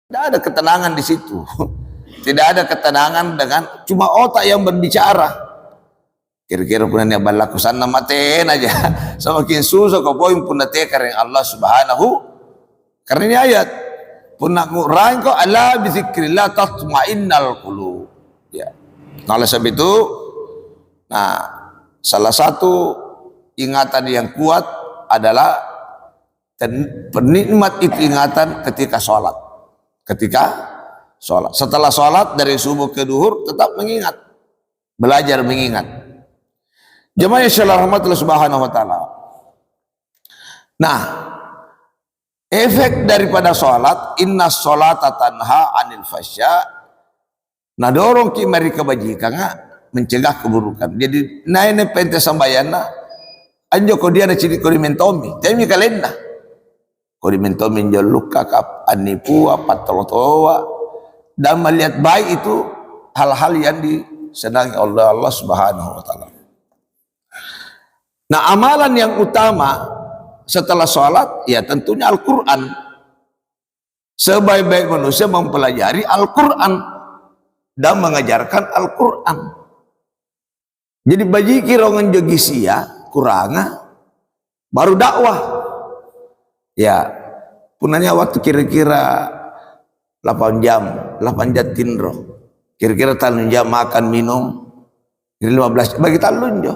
Tidak ada ketenangan di situ. Tidak ada ketenangan dengan cuma otak yang berbicara. Kira-kira punanya balaku sana maten aja. Semakin susah kau poin punna tekar yang Allah Subhanahu. Karena ini ayat. Punna ngurai kau ala bizikrillah tatma'innal qulub. Ya. Nah, oleh sebab itu, nah salah satu ingatan yang kuat adalah penikmat itu ingatan ketika sholat. Ketika sholat, setelah sholat dari subuh ke duhur tetap mengingat, belajar mengingat. Jemaah yang rahmatullah subhanahu wa ta'ala. Nah, efek daripada sholat, inna sholata tanha anil fasya, nah dorong ki mari kebajikan, mencegah keburukan. Jadi nah ini pente sambayana anjo ko dia na ciri ko mentomi temi kalenda ko mentomi joluk kakap anipu apa tolotoa dan melihat baik itu hal-hal yang disenangi oleh Allah Subhanahu wa taala. Nah, amalan yang utama setelah sholat ya tentunya Al-Qur'an. Sebaik-baik manusia mempelajari Al-Qur'an dan mengajarkan Al-Qur'an. Jadi bagi kirongan jogi sia kuranga baru dakwah. Ya, punanya waktu kira-kira 8 jam tindro. Kira-kira talun jam makan minum. Jadi 15 bagi talun jo.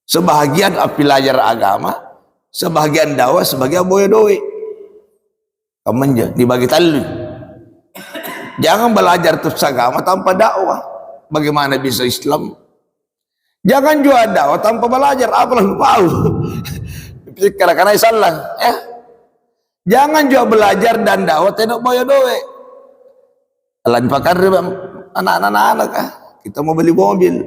Sebahagian pelajar agama, sebahagian dakwah, sebagian boya doi. Kemenja dibagi talun. Jangan belajar terus agama tanpa dakwah. Bagaimana bisa Islam? Jangan juga dakwah tanpa belajar. Apalah lupa lu. Karena salah. Jangan juga belajar dan dakwah tidak boya doe. Alan pakar anak-anak kita mau beli mobil.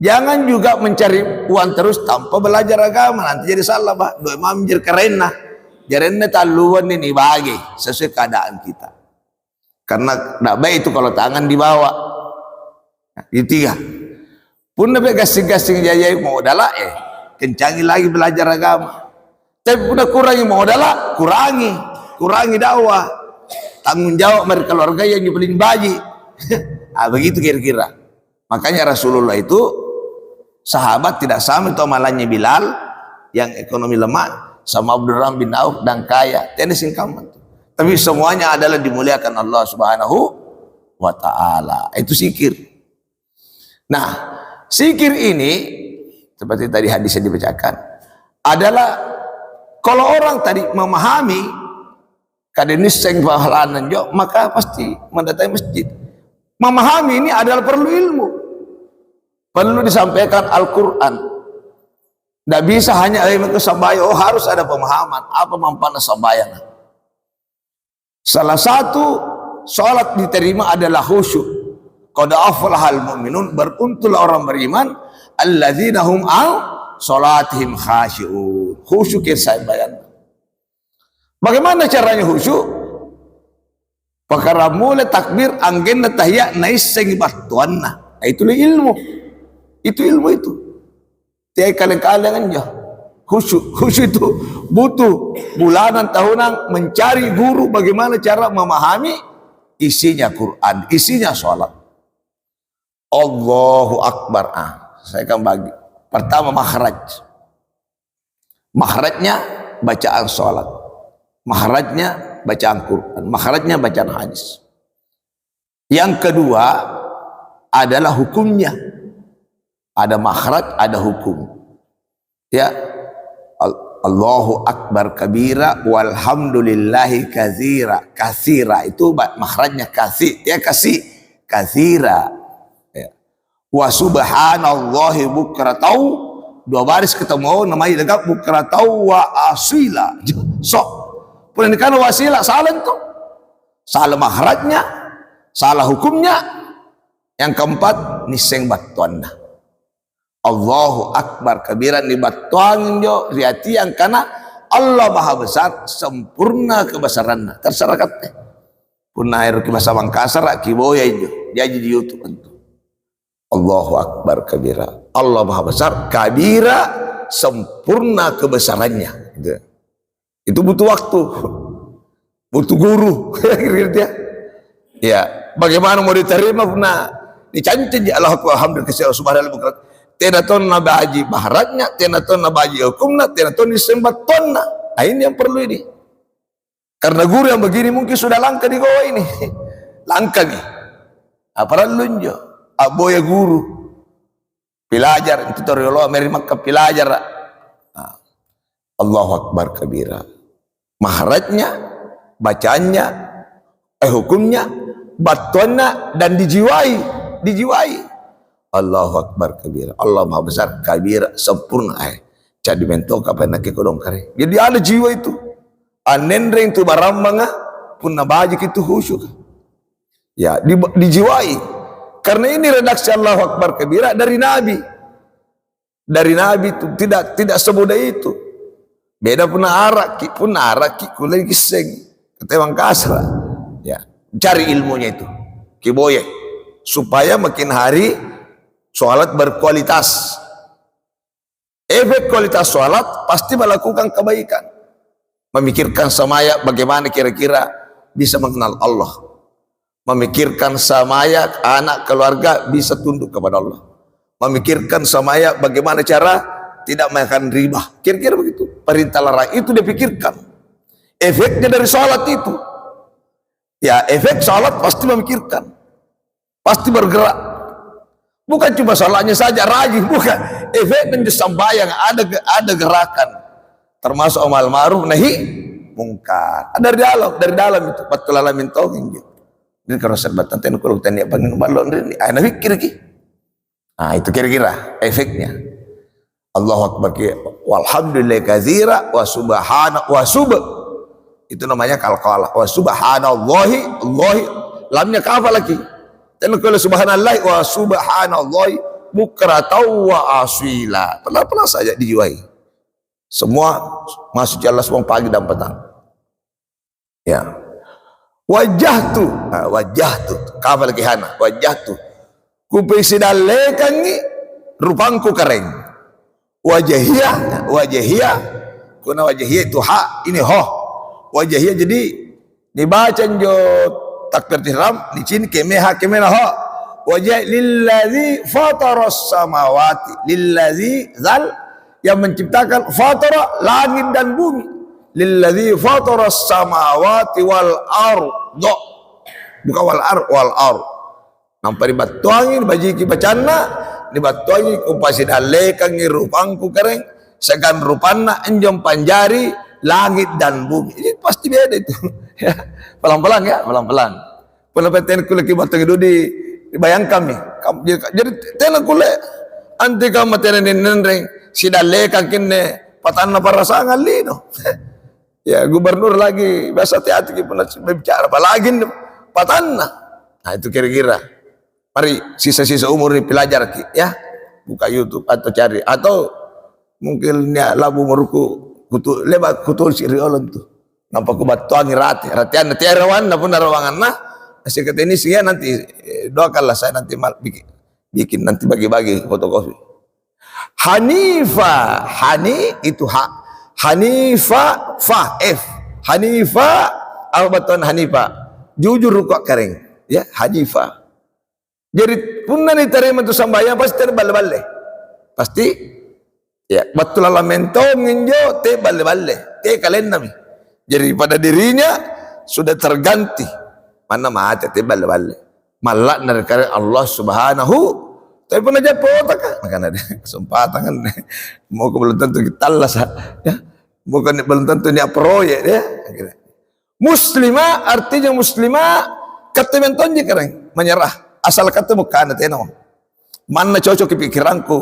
Jangan juga mencari uang terus tanpa belajar agama. Nanti jadi salah pak. Doa mamjir karena jarene taluan ini bagi sesuai keadaan kita. Karena tidak baik itu kalau tangan dibawa. Nah, itu tiga. Pun nabi gasing-gasing jaya modal kencangi lagi belajar agama. Tapi udah kurangi modal kurangi dakwah. Tanggung jawab dari keluarga yang nyebelin baji. Nah, begitu kira-kira. Makanya Rasulullah itu sahabat tidak sama itu amalannya Bilal yang ekonomi lemah sama Abdurrahman bin Auf dan kaya. Tidak singkaman. Tapi semuanya adalah dimuliakan Allah Subhanahu wa ta'ala. Itu zikir. Nah, zikir ini seperti tadi hadisnya dibacakan adalah kalau orang tadi memahami kadenis seng pahlanan jo maka pasti mendatangi masjid. Memahami ini adalah perlu ilmu, perlu disampaikan Al-Quran. Tidak bisa hanya sabaya. Oh harus ada pemahaman apa manfaat sabayang. Salah satu sholat diterima adalah khusyuk. Qad aflahal mu'minun, beruntunglah orang beriman alladzina hum an salatihim khashi'un. Khusyuk yang saya bayang. Bagaimana caranya khusyuk? Perkara mulai takbir anggen tahiyat naiseng batuanna. Itulah ilmu. Itu ilmu itu. Tiap kali-kalian aja. Khusyuk itu butuh bulanan tahunan mencari guru bagaimana cara memahami isinya Quran, isinya sholat. Allahu Akbar. Saya akan bagi. Pertama makhraj. Makhrajnya bacaan sholat. Makhrajnya bacaan Quran. Makhrajnya bacaan hadis. Yang kedua adalah hukumnya. Ada makhraj, ada hukum. Ya. Allahu Akbar kabira walhamdulillahi katsira. Katsira itu makhrajnya kasih. Ya kasih. Katsira. Wa subhanallahi bukratau, dua baris ketemu namanya dekat bukratau wa asila. Sok punya kan wasila salah itu, salah makhrajnya, salah hukumnya. Yang keempat niseng batuanna. Allahu Akbar kabiran di batuan jo riati yang karena Allah maha besar sempurna kebesarannya terserah kata punah air bahasa Mangkasar kiboya itu jadi di YouTube itu. Allahu Akbar kabira. Allah maha besar kabira sempurna kebesarannya. Itu butuh waktu. butuh guru. Gitu ya. Ya, bagaimana mau diterima puna dicancin ya Allah alhamdulillah subhanallah. Tena ton na baji baharatnya, tena ton na baji hukumna, tena ton disembat tonna. Nah, ini yang perlu ini. Karena guru yang begini mungkin sudah langka di goa ini. Langka nih. Apa lunjo? Aboya guru. Pelajar itu toriolo menerima ke pelajar. Nah, Allahu Akbar kabira. Maharatnya, bacanya, hukumnya, batuannya dan dijiwai. Allahu Akbar kabira. Allah Maha Besar kabira sempurna. Jadi mentok apa nak kodong kare. Jadi ada jiwa itu. Anendreng tu barambanga pun nabajik itu khusyuk. Ya, dijiwai. Karena ini redaksi Allahu Akbar kabira dari Nabi. Dari Nabi itu tidak semudah itu. Beda pun araki kulai giseng. Ketewang kasra. Ya, cari ilmunya itu. Kiboye supaya makin hari sholat berkualitas. Efek kualitas sholat pasti melakukan kebaikan. Memikirkan samaya bagaimana kira-kira bisa mengenal Allah. Memikirkan samaya anak keluarga bisa tunduk kepada Allah. Memikirkan samaya bagaimana cara tidak makan riba. Kira-kira begitu. Perintah larang itu dipikirkan. Efeknya dari sholat itu. Ya, efek sholat pasti memikirkan. Pasti bergerak. Bukan cuma sholatnya saja rajin, bukan. Efek dan disambayang ada gerakan. Termasuk amal ma'ruf nahi mungkar. Dari dalam itu batul alamin tauhid. Ini kalau serbatan ten kalau tanya pangin balon ini, ana pikir ki. Ah itu kira-kira efeknya. Allahu Akbar ki walhamdulillah katsira wa subhana wa sub. Itu namanya qalqalah wa subhanallahi Allahi lamnya kafa lagi. Dan kalau subhanallah wa subhanallah bukratan wa asila. Pelan-pelan saja dijiwai. Semua masuk Allah semua pagi dan petang. Ya. Wajahtu, kafa lagi hana, wajahtu. Ku pesidalekan ni rupangku kering. Wajahia, kuna wajahia itu ha, ini ho. Wajahia jadi dibaca jo takbir ihram licin kemeha ho wajah lilladzi fataras samawati lilladzi zal yang menciptakan fatara langit dan bumi lilladzi fataras samawati wal ardo bukan wal ar nampak dibatuangi dibajiki bacana dibatuangi kupasi dalekan ngirupangku kering segan rupanna enjom panjari langit dan bumi ini pasti beda itu. Ya, pelan-pelan ya, pelan-pelan. Pendapat ku lagi batang itu dibayangkan nih. Jadi tenan ku le anti kamu tenan nenreng sidale kene patanna parasangan lino. Ya gubernur lagi biasa hati pernah bicara apalagi patanna. Nah itu kira-kira. Mari sisa-sisa umur nih pelajar ya. Buka YouTube atau cari atau mungkin ya labu meruku kutu lebat kutul si riolon tuh nampak kubatuangi ratian nanti rawan pun rawangan nah asik kata ini sih ya nanti doakanlah saya nanti bikin nanti bagi-bagi fotokopi Hanifa itu hak Hanifa fa f Hanifa albatan Hanifa jujur kok kering ya Hanifa jadi pun nanti terima tu sambayang pasti terbalik pasti ya betul lamento nginjo te balle te kalian nami jadi pada dirinya sudah terganti mana mati te balle malak dari karya Allah subhanahu tapi pun aja potak kan makanya ada kesempatan kan mau ke belum tentu kita las ya bukan belum tentu ini proyek ya muslimah artinya muslimah kata mentonji keren menyerah asal kata bukan teno mana cocok pikiranku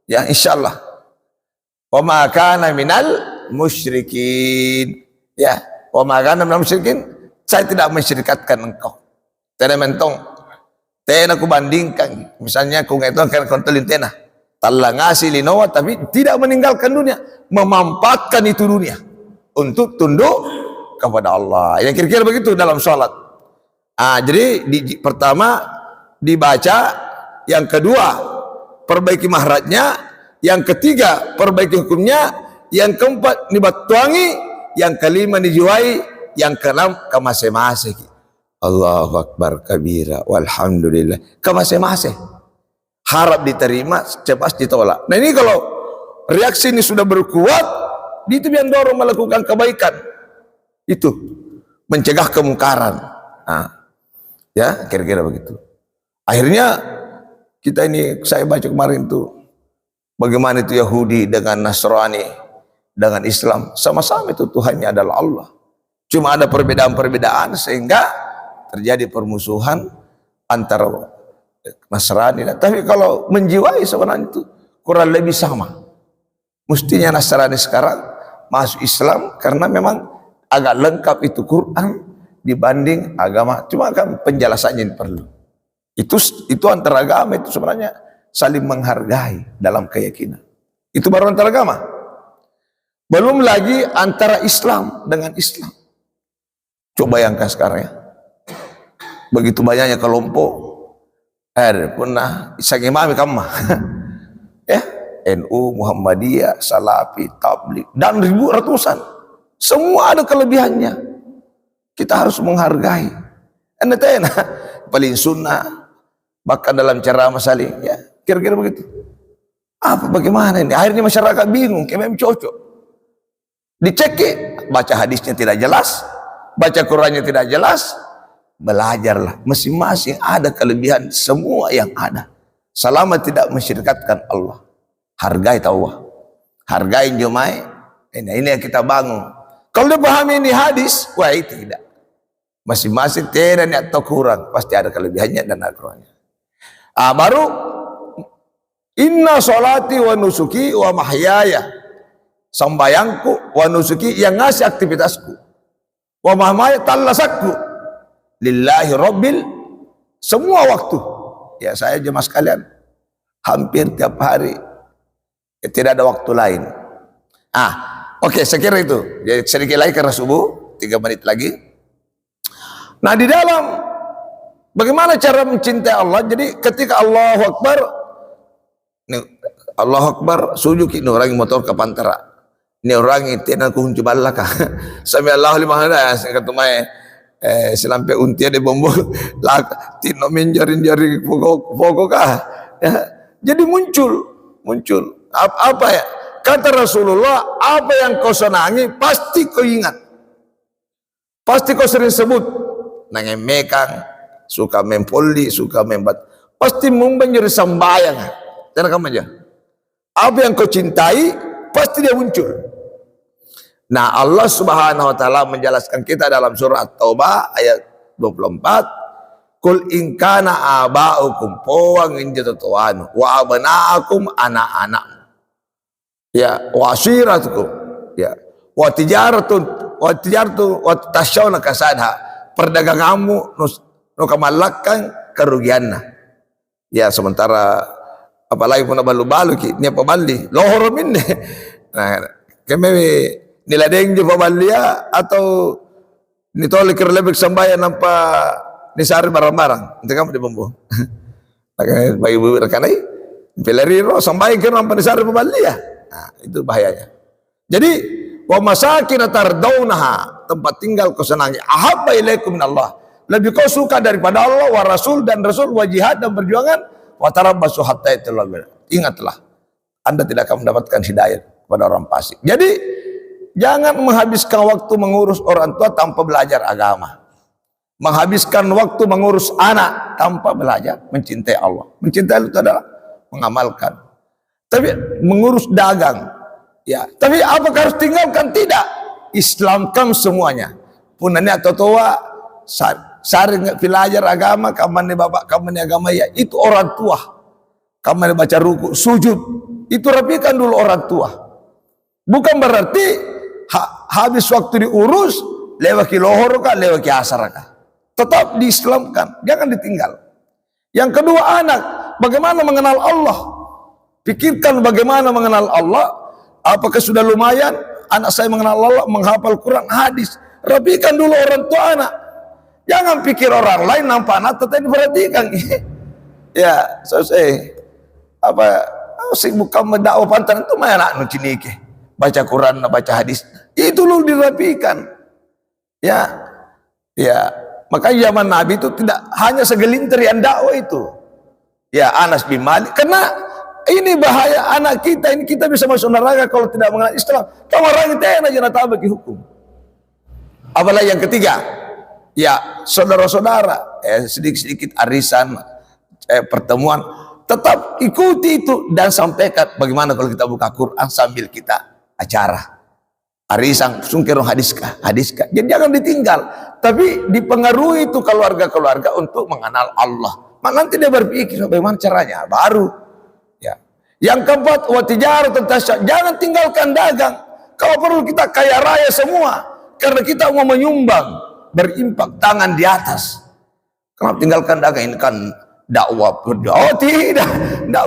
ya insyaallah wa ma kana minal musyrikin ya wa ma kana minal musyrikin saya tidak mensyirikatkan engkau tena mentong tena ku bandingkan misalnya ku ngaiton kan kontelin tena talla ngasih linowa tapi tidak meninggalkan dunia memampatkan itu dunia untuk tunduk kepada Allah yang kira-kira begitu dalam sholat jadi pertama dibaca yang kedua perbaiki mahratnya yang ketiga perbaiki hukumnya yang keempat dibatuangi yang kelima dijiwai Yang keenam kamase-mase. Allahu Akbar kabira walhamdulillah. Kamase-mase. Harap diterima, cepat ditolak. Nah ini kalau reaksi ini sudah berkuat, itu yang dorong melakukan kebaikan. Itu mencegah kemungkaran. Nah, ya kira-kira begitu. Akhirnya kita ini, saya baca kemarin tuh, bagaimana itu Yahudi dengan Nasrani dengan Islam sama-sama itu Tuhannya adalah Allah. Cuma ada perbedaan-perbedaan sehingga terjadi permusuhan antara Nasrani. Tapi kalau menjiwai sebenarnya itu kurang lebih sama. Mestinya Nasrani sekarang masuk Islam karena memang agak lengkap itu Quran dibanding agama. Cuma kan penjelasannya perlu. Itu antara agama itu sebenarnya saling menghargai dalam keyakinan. Itu baru antara agama. Belum lagi antara Islam dengan Islam. Coba bayangkan sekarang ya. Begitu banyaknya kelompok. Pernah isang imami kamu ya, NU, Muhammadiyah, Salafi, Tabligh dan ratusan. Semua ada kelebihannya. Kita harus menghargai. Anda paling sunnah, bahkan dalam ceramah saling ya, kira-kira begitu. Bagaimana ini? Akhirnya masyarakat bingung, kayak memang cocok. Dicek, baca hadisnya tidak jelas, baca Qurannya tidak jelas. Belajarlah, masing-masing ada kelebihan semua yang ada. Selama tidak mensyirikatkan Allah. Hargai Allah. Hargai jemaah. Ini yang kita bangun. Kalau dia pahami ini hadis, wah itu tidak. Masing-masing tidak atau kurang, pasti ada kelebihannya dan ada kurangnya. Baru inna sholati wa nusuki wa mahyaya. Sembayangku wa nusuki yang ngasih aktivitasku. Wa mahmaya tallasakku. Lillahi Rabbil semua waktu. Ya saya jemaah sekalian hampir tiap hari tidak ada waktu lain. Oke, saya kira itu. Jadi sedikit lagi karena subuh 3 menit lagi. Nah di dalam bagaimana cara mencintai Allah. Jadi ketika Allahu Akbar, Allahu Akbar sujud ini orang motor ke pantera. Ini orang itu nak kunci balaka. Sami Allahu liman hamidah saya kata mai selampe untia de bombo lak tino menjari-jari pokok ya. Jadi muncul apa ya kata Rasulullah, apa yang kau senangi pasti kau ingat, pasti kau sering sebut. Nangemekan suka mempoli, suka membat, pasti menjadi sembahyang. Jangan kamu aja apa yang kau cintai pasti dia muncul. Nah Allah subhanahu wa ta'ala menjelaskan kita dalam surah At-Taubah ayat 24. Kul inkana aba'ukum powang injatutuan wa abana'akum anak-anak ya wa asyiratukum ya wa tijaratun wa tasyawna kasadha perdaganganmu nu kamalakan kerugianna ya sementara apalagi pun balu-balu ki ni pabali lohor minne nah kami niladeng di pabalia atau nitoli kerlebek sambaya nampa nisari barang-barang nanti kamu di bumbu bagi ibu rekanai peleriro sambaya ke nampa nisari pabalia. Nah itu bahayanya. Jadi wa masakin tardaunaha tempat tinggal kau senangi ahabba ilaikum minallah lebih kau suka daripada Allah wa rasul dan rasul wa jihad dan perjuangan wa tarabbasu hatta yatallah. Ingatlah Anda tidak akan mendapatkan hidayah kepada orang fasik. Jadi jangan menghabiskan waktu mengurus orang tua tanpa belajar agama. Menghabiskan waktu mengurus anak tanpa belajar mencintai Allah. Mencintai itu adalah mengamalkan. Tapi mengurus dagang, ya. Tapi apakah harus tinggalkan? Tidak. Islamkan semuanya. Punanya atau tua, sari belajar agama, kaman bapak, kaman agama ya. Itu orang tua. Kaman baca ruku, sujud. Itu rapikan dulu orang tua. Bukan berarti habis waktu diurus lewat lohor kah, lewat asar kah. Tetap diislamkan, jangan ditinggal. Yang kedua anak, bagaimana mengenal Allah? Pikirkan bagaimana mengenal Allah. Apakah sudah lumayan anak saya mengenal Allah, menghafal Quran, hadis. Rapikan dulu orang tua anak. Jangan pikir orang lain nampak anak, tetapi perhatikan. Ya, selesai. Bukan mendakwah pantan itu mana anak nucinike. Baca Quran, baca hadis. Itu lu dirapikan. Ya, ya. Makanya zaman Nabi itu tidak hanya segelintir yang dakwah itu. Ya, Anas bin Malik. Karena ini bahaya anak kita, ini kita bisa masuk neraka kalau tidak mengenal Islam. Kamu orang itu enak jangan tahu bagi hukum. Apalagi yang ketiga, ya saudara-saudara, sedikit-sedikit arisan, pertemuan, tetap ikuti itu dan sampaikan. Bagaimana kalau kita buka Quran sambil kita acara? Arisan, sungkirong hadiskah, hadiskah. Jadi jangan ditinggal, tapi dipengaruhi itu keluarga-keluarga untuk mengenal Allah. Nanti dia berpikir bagaimana caranya, baru. Ya. Yang keempat, watijarah tasya, jangan tinggalkan dagang. Kalau perlu kita kaya raya semua, karena kita mau menyumbang, berimpak tangan di atas. Kenapa tinggalkan dagang? Ini kan dakwah. Oh tidak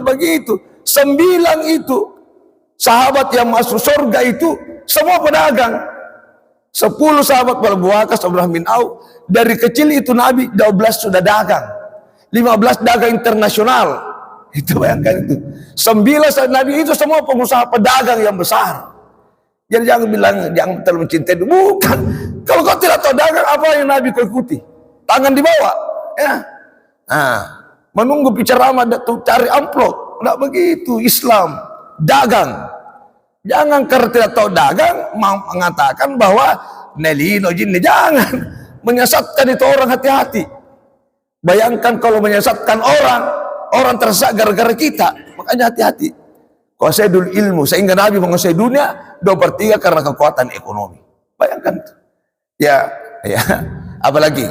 begitu. 9 itu sahabat yang masuk surga itu semua pedagang. 10 sahabat Al-Buwakas, Abraham bin Auf. Dari kecil itu Nabi 12 sudah dagang. 15 dagang internasional. Itu bayangkan itu. 9 Nabi itu semua pengusaha pedagang yang besar. Jadi jangan bilang jangan terlalu mencintai. Bukan. Kalau kau tidak tahu dagang, apa yang Nabi kau ikuti? Tangan di bawah. Ya. Nah, menunggu bicara cari amplop. Tidak begitu Islam. Dagang. Jangan karena tidak tahu dagang mengatakan bahwa nelino jinni, jangan menyesatkan itu orang, hati-hati. Bayangkan kalau menyesatkan orang tersesat gara-gara kita, makanya hati-hati. Qasaidul ilmu, sehingga Nabi menguasai dunia 2/3 karena kekuatan ekonomi. Bayangkan itu. Ya, apalagi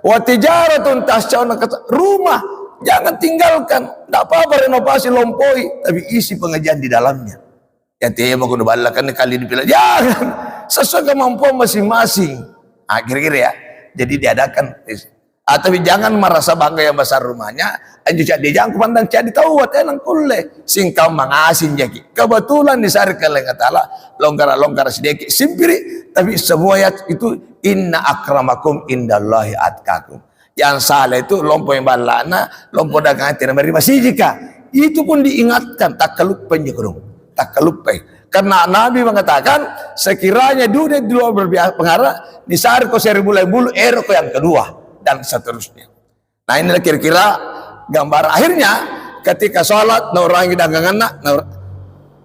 wa tijaratun tasyauna, rumah jangan tinggalkan, tidak apa-apa renovasi lompoi, tapi isi pengajian di dalamnya. Ya dia mau kudu balakan kali dipilih, jangan, sesuai kemampuan masing-masing. Kira-kira ya. Jadi diadakan. Tapi jangan merasa bangga yang besar rumahnya. Dia jangan kumandang jadi tahu tenang kulle. Singkau mangasin jadi. Kebetulan disari ke Allah Ta'ala longgar sedikit simpiri, tapi semua itu inna akramakum indallahi atqakum. Yang salah itu lompo yang balana, lompo dagangan tidak menerima sijika. Itu pun diingatkan tak kelupa nyekurung. Tak kelupai, karena Nabi mengatakan sekiranya dunia di luar berpengaruh nisar ko 1000 bulu eroko yang kedua dan seterusnya. Nah inilah kira-kira gambar akhirnya ketika sholat naurangi dagangan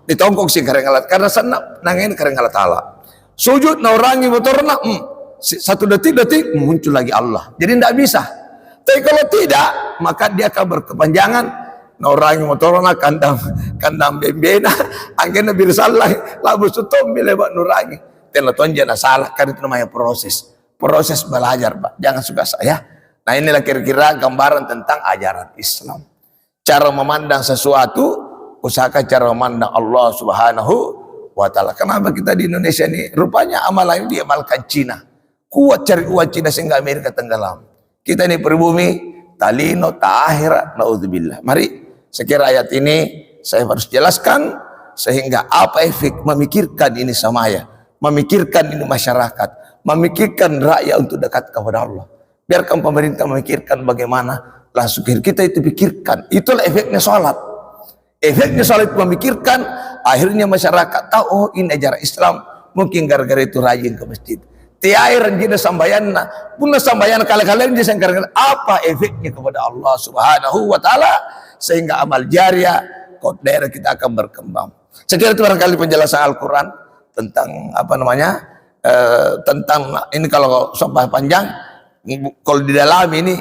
ditongkok si karengalat karena senap nangin karengalat Allah. Sujud naurangi motorna 1 detik muncul lagi Allah. Jadi tidak bisa. Tapi kalau tidak maka dia akan berkepanjangan. Naurangi motorona kandang bembena angkena birsalah labu sutom lewat nurangi tenaton jana salah kan itu namanya proses belajar Pak, jangan suka saya. Nah inilah kira-kira gambaran tentang ajaran Islam, cara memandang sesuatu, usahakan cara memandang Allah Subhanahu wa Ta'ala. Kenapa kita di Indonesia ini rupanya amalan ini diamalkan Cina, kuat cari uang Cina sehingga Amerika tenggelam. Kita ini pribumi talino ta'akhirat naudzubillah. Mari sekira ayat ini saya harus jelaskan sehingga apa efek memikirkan ini samaya, memikirkan ini masyarakat, memikirkan rakyat untuk dekat kepada Allah. Biarkan pemerintah memikirkan bagaimana langsung kita itu pikirkan. Itulah efeknya sholat. Efeknya sholat memikirkan, akhirnya masyarakat tahu oh ini ajaran Islam. Mungkin gara-gara itu rajin ke masjid. Tiair jina sambayana, punna sambayana kali-kali dia sangkar apa efeknya kepada Allah Subhanahu wa Ta'ala sehingga amal jariah kok daerah kita akan berkembang. Sekiranya itu barangkali penjelasan Al-Quran tentang tentang ini kalau sobat panjang, kalau di dalam ini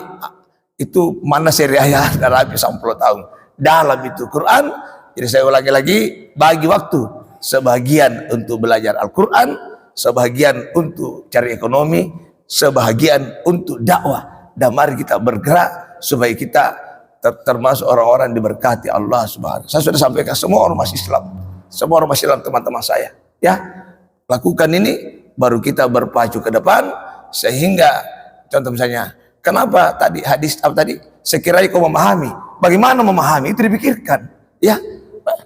itu mana seri ayat dalam 10 tahun dalam itu Quran. Jadi saya ulangi lagi, bagi waktu sebagian untuk belajar Al-Quran, sebagian untuk cari ekonomi, sebagian untuk dakwah, dan mari kita bergerak supaya kita termasuk orang-orang diberkati Allah Subhanahu. Saya sudah sampaikan semua ormas Islam, teman-teman saya, ya lakukan ini, baru kita berpacu ke depan sehingga contoh misalnya, kenapa tadi hadis apa tadi? Sekiranya kau memahami, bagaimana memahami itu dipikirkan, ya.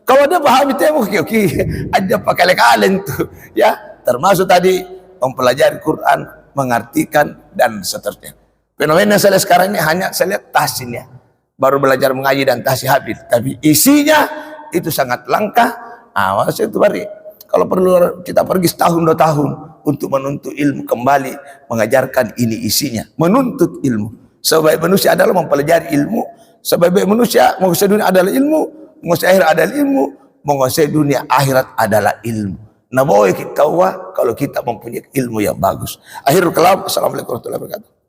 Kalau dia pahami temu oke, ada pakai kalian tuh, ya. Termasuk tadi mempelajari Quran, mengartikan dan seterusnya. Fenomena saya lihat sekarang ini hanya saya lihat tahsinnya, baru belajar mengaji dan tahsin habis, tapi isinya itu sangat langka. Maksudnya itu bari. Kalau perlu kita pergi setahun 2 tahun untuk menuntut ilmu, kembali mengajarkan ini isinya, menuntut ilmu. Sebaik manusia adalah mempelajari ilmu, sebaik manusia menguasai dunia adalah ilmu, menguasai akhirat adalah ilmu, menguasai dunia akhirat adalah ilmu. Nah, boleh kita tahu kalau kita mempunyai ilmu yang bagus. Akhirul kalam, assalamualaikum warahmatullahi wabarakatuh.